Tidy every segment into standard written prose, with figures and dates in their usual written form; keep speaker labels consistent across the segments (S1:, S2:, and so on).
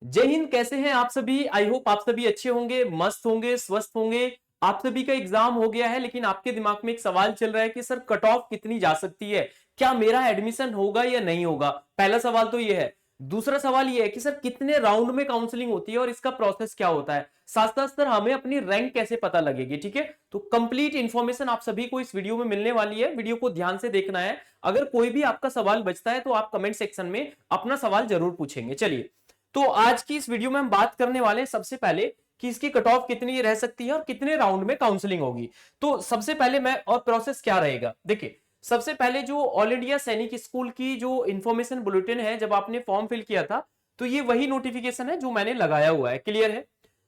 S1: जय हिंद, कैसे हैं आप सभी। आई होप आप सभी अच्छे होंगे, मस्त होंगे, स्वस्थ होंगे। आप सभी का एग्जाम हो गया है, लेकिन आपके दिमाग में एक सवाल चल रहा है कि सर कट ऑफ कितनी जा सकती है, क्या मेरा एडमिशन होगा या नहीं होगा। पहला सवाल तो ये है। दूसरा सवाल ये है कि सर कितने राउंड में काउंसलिंग होती है और इसका प्रोसेस क्या होता है। साथ साथ सर हमें अपनी रैंक कैसे पता लगेगी। ठीक है, तो कंप्लीट इंफॉर्मेशन आप सभी को इस वीडियो में मिलने वाली है। वीडियो को ध्यान से देखना है। अगर कोई भी आपका सवाल बचता है तो आप कमेंट सेक्शन में अपना सवाल जरूर पूछेंगे। चलिए, तो आज की इस वीडियो में हम बात करने वाले हैं सबसे पहले कि इसकी कट ऑफ कितनी रह सकती है और कितने राउंड में काउंसलिंग होगी। तो सबसे पहले मैं और प्रोसेस क्या रहेगा, देखिए। सबसे पहले जो ऑल इंडिया सैनिक स्कूल की जो इंफॉर्मेशन बुलेटिन है, जब आपने फॉर्म फिल किया था तो ये वही नोटिफिकेशन है जो मैंने लगाया हुआ है। क्लियर है,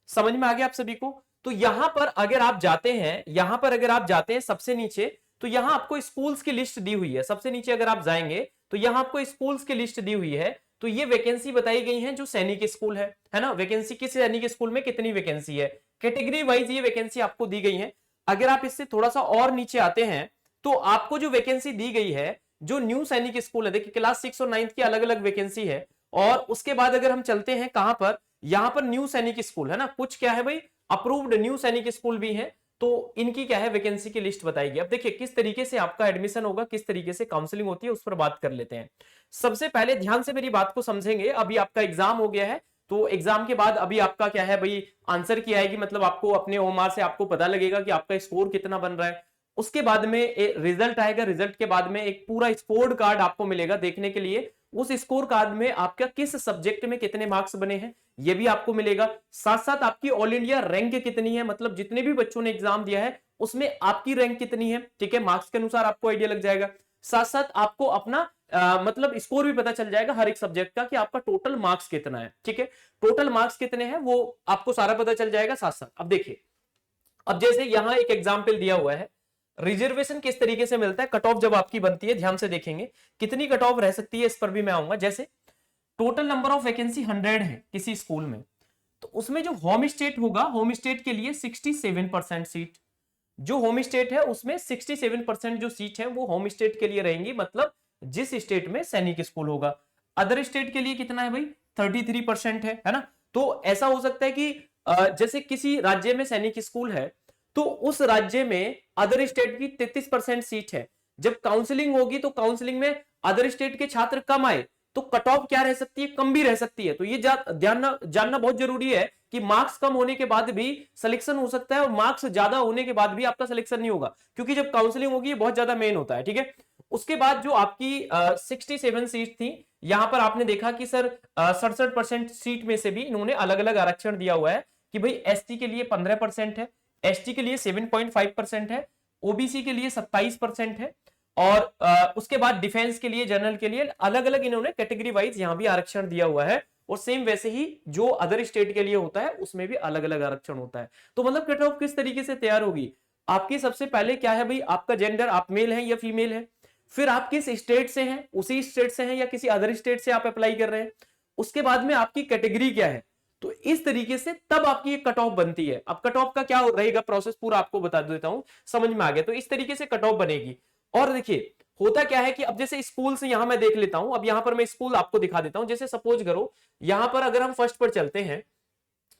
S1: समझ में आ गया आप सभी को। तो यहां पर अगर आप जाते हैं, यहां पर अगर आप जाते हैं सबसे नीचे, तो यहां आपको स्कूल्स की लिस्ट दी हुई है। सबसे नीचे अगर आप जाएंगे तो यहां आपको स्कूल्स की लिस्ट दी हुई है। तो ये वैकेंसी बताई गई है जो सैनिक स्कूल है ना। वैकेंसी किस सैनिक स्कूल में कितनी वैकेंसी है, कैटेगरी वाइज ये वैकेंसी आपको दी गई है। अगर आप इससे थोड़ा सा और नीचे आते हैं तो आपको जो वैकेंसी दी गई है, जो न्यू सैनिक स्कूल है, देखिए क्लास 6 और 9 की अलग अलग वैकेंसी है। और उसके बाद अगर हम चलते हैं कहां पर, यहां पर न्यू सैनिक स्कूल है ना, कुछ क्या है भाई, अप्रूव्ड न्यू सैनिक स्कूल भी है। तो इनकी क्या है, वैकेंसी की लिस्ट बताएगी। अब देखिए किस तरीके से आपका एडमिशन होगा, किस तरीके से काउंसलिंग होती है, उस पर बात कर लेते हैं। सबसे पहले ध्यान से मेरी बात को समझेंगे। अभी आपका एग्जाम हो गया है, तो एग्जाम के बाद अभी आपका क्या है भाई, आंसर की आएगी, मतलब आपको अपने ओमार से आपको पता लगेगा कि आपका स्कोर कितना बन रहा है। उसके बाद में रिजल्ट आएगा, रिजल्ट के बाद में एक पूरा स्कोर कार्ड आपको मिलेगा देखने के लिए। उस स्कोर कार्ड में आपका किस सब्जेक्ट में कितने मार्क्स बने हैं ये भी आपको मिलेगा। साथ साथ आपकी ऑल इंडिया रैंक कितनी है, मतलब जितने भी बच्चों ने एग्जाम दिया है उसमें आपकी रैंक कितनी है। ठीक है, मार्क्स के अनुसार आपको आइडिया लग जाएगा। साथ साथ आपको अपना मतलब स्कोर भी पता चल जाएगा हर एक सब्जेक्ट का कि आपका टोटल मार्क्स कितना है। ठीक है, टोटल मार्क्स कितने हैं वो आपको सारा पता चल जाएगा। साथ साथ अब देखिए, अब जैसे यहां एक एग्जाम्पल दिया हुआ है, रिजर्वेशन किस तरीके से मिलता है, कट ऑफ जब आपकी बनती है, ध्यान से देखेंगे कितनी कट ऑफ रह सकती है, इस पर भी मैं आऊंगा। जैसे टोटल नंबर ऑफ वैकेंसी 100 है किसी स्कूल में, तो उसमें जो होम स्टेट होगा, होम स्टेट के लिए 67% सीट, जो होम स्टेट है उसमें 67% जो सीट है वो होम स्टेट के लिए रहेंगी, मतलब जिस स्टेट में सैनिक स्कूल होगा। अदर स्टेट के लिए कितना है भाई, 33% है ना। तो ऐसा हो सकता है कि जैसे किसी राज्य में सैनिक स्कूल है तो उस राज्य में अदर स्टेट की 33% सीट है। जब काउंसलिंग होगी तो काउंसलिंग में अदर स्टेट के छात्र कम आए तो कट ऑफ क्या रह सकती है, कम भी रह सकती है। तो ये जानना बहुत जरूरी है कि मार्क्स कम होने के बाद भी सिलेक्शन हो सकता है और मार्क्स ज्यादा होने के बाद भी आपका सिलेक्शन नहीं होगा, क्योंकि जब काउंसलिंग होगी ये बहुत ज्यादा मेन होता है। ठीक है, उसके बाद जो आपकी 67 सीट थी, यहां पर आपने देखा कि सर 67% सीट में से भी इन्होंने अलग अलग आरक्षण दिया हुआ है कि भाई एसटी के लिए 15% है, एसटी के लिए 7.5% है, ओबीसी के लिए 27% है, और उसके बाद डिफेंस के लिए, जनरल के लिए अलग अलग इन्होंने कैटेगरी वाइज यहां भी आरक्षण दिया हुआ है। और सेम वैसे ही जो अदर स्टेट के लिए होता है उसमें भी अलग अलग आरक्षण होता है। तो मतलब कट ऑफ किस तरीके से तैयार होगी आपकी, सबसे पहले क्या है भाई, आपका जेंडर, आप मेल हैं या फीमेल है, फिर आप किस स्टेट से हैं, उसी स्टेट से हैं या किसी अदर स्टेट से आप अप्लाई कर रहे हैं, उसके बाद में आपकी कैटेगरी क्या है। तो इस तरीके से तब आपकी एक कट ऑफ बनती है। अब कट ऑफ का क्या रहेगा प्रोसेस पूरा आपको बता देता हूं, समझ में आ गया। तो इस तरीके से कट ऑफ बनेगी। और देखिए होता क्या है कि अब जैसे स्कूल से यहां मैं देख लेता हूं, अब यहां पर मैं स्कूल आपको दिखा देता हूं। जैसे सपोज करो यहां पर अगर हम फर्स्ट पर चलते हैं,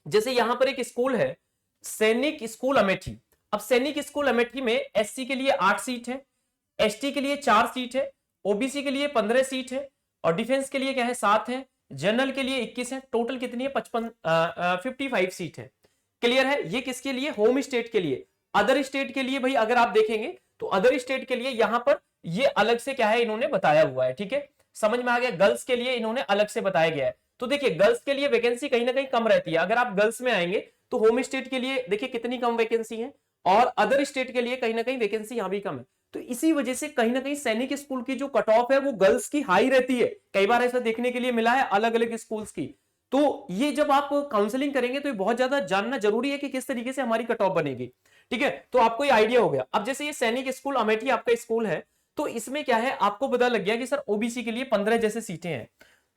S1: जैसे यहां पर एक स्कूल है सैनिक स्कूल अमेठी। अब सैनिक स्कूल अमेठी में एससी के लिए 8 सीट है, एसटी के लिए 4 सीट है, ओबीसी के लिए 15 सीट है, और डिफेंस के लिए क्या है 7 है, जनरल के लिए 21 है। टोटल कितनी है 55 सीट है। क्लियर है, ये किसके लिए, होम स्टेट के लिए। अदर स्टेट के लिए भाई अगर आप देखेंगे तो अदर स्टेट के लिए यहां पर ये अलग से क्या है इन्होंने बताया हुआ है। ठीक है, समझ में आ गया। गर्ल्स के लिए इन्होंने अलग से बताया गया है। तो देखिए गर्ल्स के लिए वैकेंसी कहीं ना कहीं कम रहती है। अगर आप गर्ल्स में आएंगे तो होम स्टेट के लिए देखिए कितनी कम वैकेंसी है, और अदर स्टेट के लिए कहीं ना कहीं वैकेंसी यहां भी कम है। तो इसी वजह से कहीं ना कहीं सैनिक स्कूल की जो कट ऑफ है वो गर्ल्स की हाई रहती है। कई बार ऐसा देखने के लिए मिला है अलग अलग स्कूल्स की। तो ये जब आप काउंसलिंग करेंगे तो ये बहुत ज्यादा जानना जरूरी है कि किस तरीके से हमारी कट ऑफ बनेगी। ठीक है, तो आपको ये आइडिया हो गया। अब जैसे ये सैनिक स्कूल अमेठी आपका स्कूल है, तो इसमें क्या है आपको पता लग गया कि सर ओबीसी के लिए 15 जैसे सीटें हैं।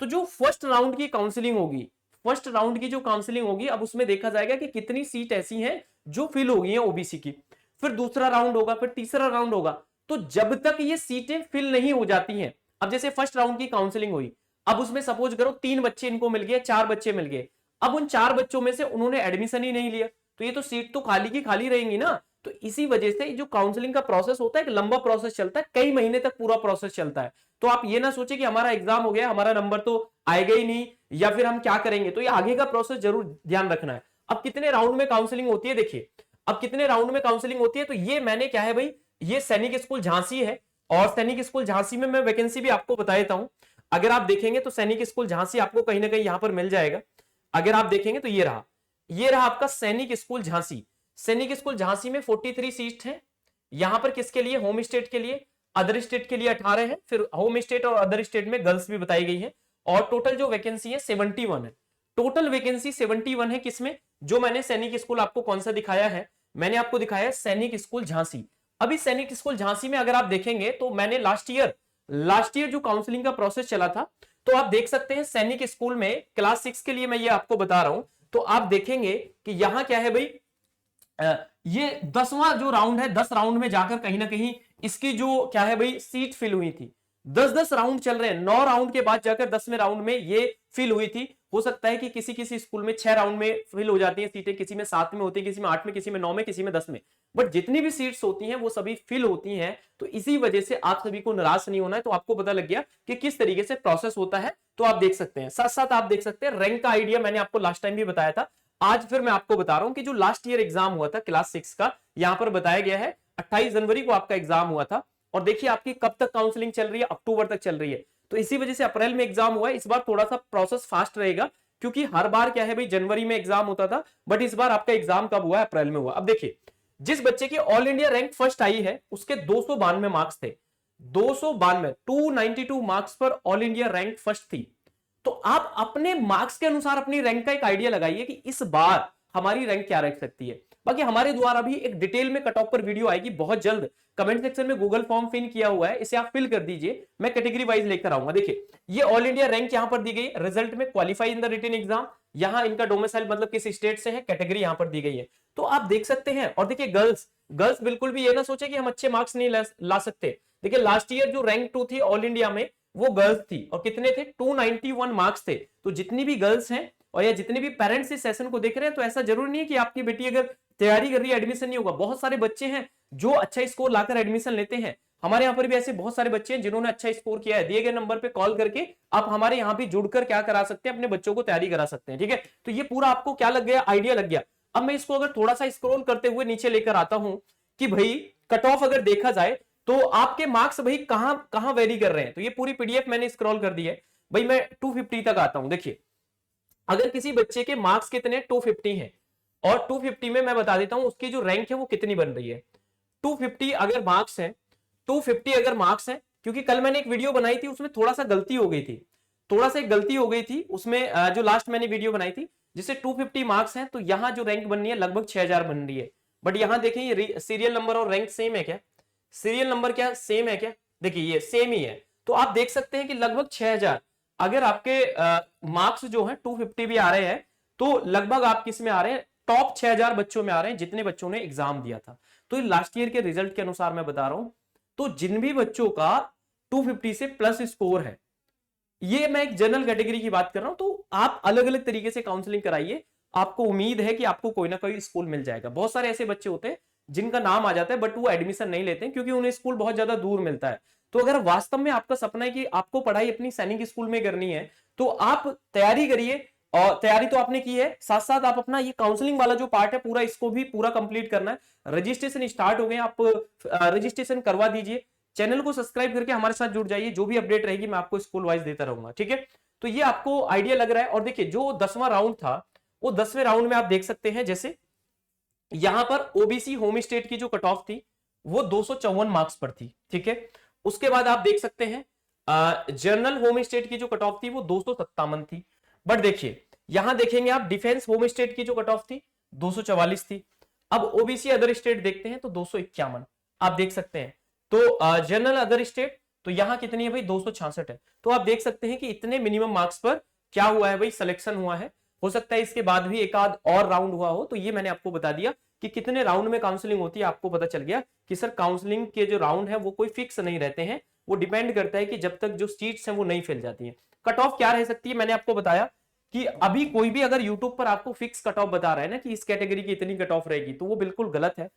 S1: तो जो फर्स्ट राउंड की काउंसलिंग होगी, फर्स्ट राउंड की जो काउंसलिंग होगी, अब उसमें देखा जाएगा कि कितनी सीट ऐसी हैं जो फिल हो गई हैं ओबीसी की। फिर दूसरा राउंड होगा, फिर तीसरा राउंड होगा। तो जब तक ये सीटें फिल नहीं हो जाती हैं, अब जैसे फर्स्ट राउंड की काउंसलिंग हुई, अब उसमें सपोज करो 3 बच्चे इनको मिल गए, 4 बच्चे मिल गए, अब उन 4 बच्चों में से उन्होंने एडमिशन ही नहीं लिया, तो ये तो सीट तो खाली की खाली रहेंगी ना। तो इसी वजह से जो काउंसलिंग का प्रोसेस होता है एक लंबा प्रोसेस चलता है, कई महीने तक पूरा प्रोसेस चलता है। तो आप ये ना सोचे कि हमारा एग्जाम हो गया, हमारा नंबर तो आएगा ही नहीं, या फिर हम क्या करेंगे, तो ये आगे का प्रोसेस जरूर ध्यान रखना है। अब कितने राउंड में काउंसलिंग होती है, देखिए अब कितने राउंड में काउंसलिंग होती है, तो ये मैंने क्या है भाई, ये सैनिक स्कूल झांसी है, और सैनिक स्कूल झांसी में मैं वैकेंसी भी आपको बता देता हूं। अगर आप देखेंगे तो सैनिक स्कूल झांसी आपको कहीं ना कहीं यहां पर मिल जाएगा। अगर आप देखेंगे तो ये रहा आपका सैनिक स्कूल झांसी। सैनिक स्कूल झांसी में 43 सीट है। यहां पर किसके लिए, होम स्टेट के लिए, अदर स्टेट के लिए 18 है, फिर होम स्टेट और अदर स्टेट में गर्ल्स भी बताई गई है। और टोटल जो वैकेंसी है 71 है, टोटल वैकेंसी 71 है। किसमें, जो मैंने सैनिक स्कूल आपको कौन सा दिखाया है, मैंने आपको दिखाया है सैनिक स्कूल झांसी। अभी सैनिक स्कूल झांसी में अगर आप देखेंगे तो मैंने लास्ट ईयर जो काउंसलिंग का प्रोसेस चला था, तो आप देख सकते हैं सैनिक स्कूल में क्लास 6 के लिए मैं ये आपको बता रहा हूं, तो आप देखेंगे कि यहां क्या है भाई, ये 10वां जो राउंड है, 10 राउंड में जाकर कहीं ना कहीं इसकी जो क्या है भाई सीट फिल हुई थी। 10 राउंड चल रहे हैं, 9 राउंड के बाद जाकर 10वें राउंड में ये फिल हुई थी। हो सकता है कि किसी किसी स्कूल में 6 राउंड में फिल हो जाती है सीटें, किसी में 7 में होती है, किसी में 8 में, किसी में 9 में, किसी में 10 में, बट जितनी भी सीट्स होती हैं वो सभी फिल होती हैं। तो इसी वजह से आप सभी को निराश नहीं होना है। तो आपको पता लग गया कि किस तरीके से प्रोसेस होता है। तो आप देख सकते हैं, साथ साथ आप देख सकते हैं रैंक का आइडिया मैंने आपको लास्ट टाइम भी बताया था, आज फिर मैं आपको बता रहा हूं कि जो लास्ट ईयर एग्जाम हुआ था क्लास 6 का, यहां पर बताया गया है 28 जनवरी को आपका एग्जाम हुआ था। और देखिए आपकी कब तक काउंसलिंग चल रही है, अक्टूबर तक चल रही है। तो इसी वजह से अप्रैल में एग्जाम हुआ है। इस बार थोड़ा सा प्रोसेस फास्ट रहेगा, क्योंकि हर बार क्या है भाई जनवरी में एग्जाम होता था, बट इस बार आपका एग्जाम कब हुआ है, अप्रैल में हुआ। अब देखिए जिस बच्चे की ऑल इंडिया रैंक फर्स्ट आई है उसके 292 मार्क्स थे, 292, 292 मार्क्स पर ऑल इंडिया रैंक फर्स्ट थी। तो आप अपने मार्क्स के अनुसार अपनी रैंक का एक आइडिया लगाइए कि इस बार हमारी रैंक क्या रह सकती है। बाकी हमारे द्वारा भी एक डिटेल में कट ऑफ पर वीडियो आएगी बहुत जल्द। कमेंट सेक्शन में गूगल फॉर्म फिल किया हुआ है, इसे आप फिल कर दीजिए, मैं कैटेगरी वाइज लेकर आऊंगा। देखिए ये ऑल इंडिया रैंक यहां पर दी गई, रिजल्ट में qualify in the written exam, यहां इनका डोमिसाइल मतलब किस स्टेट से है, कैटेगरी यहां पर दी गई है। तो आप देख सकते हैं। और देखिए गर्ल्स बिल्कुल भी ये ना सोचे कि हम अच्छे मार्क्स नहीं ला सकते। देखिए लास्ट ईयर जो रैंक 2 थी ऑल इंडिया में वो गर्ल्स थी, और कितने थे, 291 मार्क्स थे। तो जितनी भी गर्ल्स हैं और या जितने भी पेरेंट्स इस सेशन को देख रहे हैं, तो ऐसा जरूरी नहीं है कि आपकी बेटी अगर तैयारी कर रही है एडमिशन नहीं होगा। बहुत सारे बच्चे हैं जो अच्छा स्कोर लाकर एडमिशन लेते हैं। हमारे यहाँ पर भी ऐसे बहुत सारे बच्चे हैं जिन्होंने अच्छा स्कोर किया है। दिए गए नंबर पे कॉल करके आप हमारे यहाँ भी जुड़कर क्या करा सकते हैं, अपने बच्चों को तैयारी करा सकते हैं। ठीक है, तो ये पूरा आपको क्या लग गया, आइडिया लग गया। अब मैं इसको अगर थोड़ा सा स्क्रॉल करते हुए नीचे लेकर आता हूं कि भाई कट ऑफ अगर देखा जाए तो आपके मार्क्स भाई कहां कहां वेरी कर रहे हैं। तो ये पूरी पीडीएफ मैंने स्क्रॉल कर दी है भाई। मैं 250 तक आता हूं। देखिए अगर किसी बच्चे के मार्क्स कितने 250 हैं, और 250 में मैं बता देता हूं उसकी जो रैंक है वो कितनी बन रही है। 250 अगर मार्क्स है, 250 अगर मार्क्स है, क्योंकि कल मैंने एक वीडियो बनाई थी उसमें थोड़ा सा गलती हो गई थी, थोड़ा सा एक गलती हो गई थी उसमें, जो लास्ट मैंने वीडियो बनाई थी जिससे 250 मार्क्स हैं, तो यहां जो रैंक बन रही है लगभग 6000 बन रही है। बट यहां देखें ये सीरियल नंबर और रैंक सेम है क्या, सीरियल नंबर क्या सेम है क्या, देखिए ये सेम ही है। तो आप देख सकते हैं कि लगभग 6000 अगर आपके मार्क्स जो हैं 250 भी आ रहे हैं, तो लगभग आप किस में आ रहे हैं, टॉप 6000 बच्चों में आ रहे हैं जितने बच्चों ने एग्जाम दिया था। तो लास्ट ईयर के रिजल्ट के अनुसार मैं बता रहा हूं, तो जिन भी बच्चों का 250 से प्लस स्कोर है, ये मैं एक जनरल कैटेगरी की बात कर रहा हूं, तो आप अलग अलग तरीके से काउंसलिंग कराइए। आपको उम्मीद है कि आपको कोई ना कोई स्कूल मिल जाएगा। बहुत सारे ऐसे बच्चे होते हैं जिनका नाम आ जाता है बट वो एडमिशन नहीं लेते हैं क्योंकि उन्हें स्कूल बहुत ज्यादा दूर मिलता है। तो अगर वास्तव में आपका सपना है कि आपको पढ़ाई अपनी सैनिक स्कूल में करनी है, तो आप तैयारी करिए। और तैयारी तो आपने की है, साथ साथ आप अपना ये काउंसलिंग वाला जो पार्ट है पूरा, इसको भी पूरा कंप्लीट करना है। रजिस्ट्रेशन स्टार्ट हो गए, आप रजिस्ट्रेशन करवा दीजिए। चैनल को सब्सक्राइब करके हमारे साथ जुड़ जाइए, जो भी अपडेट रहेगी मैं आपको स्कूल वाइज देता रहूंगा। ठीक है, तो ये आपको आइडिया लग रहा है। और देखिए जो 10वां राउंड था, वो 10वें राउंड में आप देख सकते हैं, जैसे यहां पर ओबीसी होम स्टेट की जो कट ऑफ थी वो 254 मार्क्स पर थी। ठीक है, उसके बाद आप देख सकते हैं जनरल होम स्टेट की जो कट ऑफ थी वो 257 थी। बट देखिए यहां देखेंगे आप डिफेंस होम स्टेट की जो कट ऑफ थी 244 थी। अब ओबीसी अदर स्टेट देखते हैं तो 251 आप देख सकते हैं। तो जनरल अदर स्टेट तो यहां कितनी है भाई, 266 है। तो आप देख सकते हैं कि इतने मिनिमम मार्क्स पर क्या हुआ है भाई, सिलेक्शन हुआ है। हो सकता है इसके बाद भी एक आध और राउंड हुआ हो। तो ये मैंने आपको बता दिया कि कितने राउंड में काउंसलिंग होती है। आपको पता चल गया कि सर काउंसलिंग के जो राउंड है वो कोई फिक्स नहीं रहते हैं, वो डिपेंड करता है कि जब तक जो सीट्स हैं वो नहीं फैल जाती हैं। कट ऑफ क्या रह सकती है, मैंने आपको बताया कि अभी कोई भी अगर यूट्यूब पर आपको फिक्स कट ऑफ बता रहा है ना कि इस कैटेगरी की इतनी कट ऑफ रहेगी, तो वो बिल्कुल गलत है।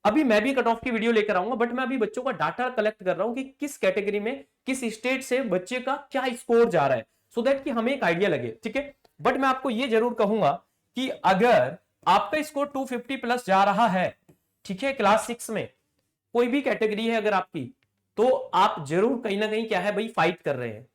S1: अभी मैं भी कट ऑफ की वीडियो लेकर आऊंगा, बट मैं अभी बच्चों का डाटा कलेक्ट कर रहा हूं कि किस कैटेगरी में किस स्टेट से बच्चे का क्या स्कोर जा रहा है, सो दैट कि हमें एक आइडिया लगे, ठीक है। बट मैं आपको ये जरूर कहूंगा कि अगर आपका स्कोर 250 प्लस जा रहा है, ठीक है, क्लास 6 में कोई भी कैटेगरी है अगर आपकी, तो आप जरूर कहीं ना कहीं क्या है भाई फाइट कर रहे हैं।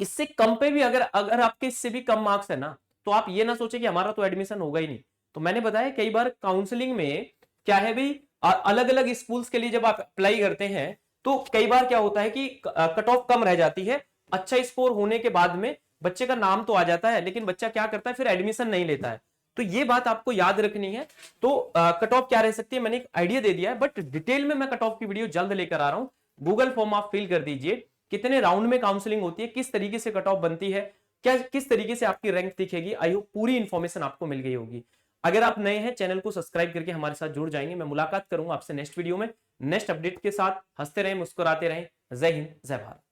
S1: इससे कम पे भी अगर अगर आपके इससे भी कम मार्क्स है ना, तो आप ये ना सोचे कि हमारा तो एडमिशन होगा ही नहीं। तो मैंने बताया कई बार काउंसलिंग में क्या है भाई, अलग अलग स्कूल्स के लिए जब आप अप्लाई करते हैं तो कई बार क्या होता है कि कट ऑफ कम रह जाती है, अच्छा स्कोर होने के बाद में बच्चे का नाम तो आ जाता है, लेकिन बच्चा क्या करता है फिर एडमिशन नहीं लेता है। तो ये बात आपको याद रखनी है। तो कट ऑफ क्या रह सकती है मैंने एक आइडिया दे दिया है, बट डिटेल में मैं कट ऑफ की वीडियो जल्द लेकर आ रहा हूं। गूगल फॉर्म आप फिल कर दीजिए, कितने राउंड में काउंसलिंग होती है, किस तरीके से कट ऑफ बनती है, क्या किस तरीके से आपकी रैंक दिखेगी, आई होप पूरी इंफॉर्मेशन आपको मिल गई होगी। अगर आप नए हैं चैनल को सब्सक्राइब करके हमारे साथ जुड़ जाएंगे। मैं मुलाकात करूंगा आपसे नेक्स्ट वीडियो में नेक्स्ट अपडेट के साथ। हंसते रहें, मुस्कुराते रहें। जय हिंद, जय भारत।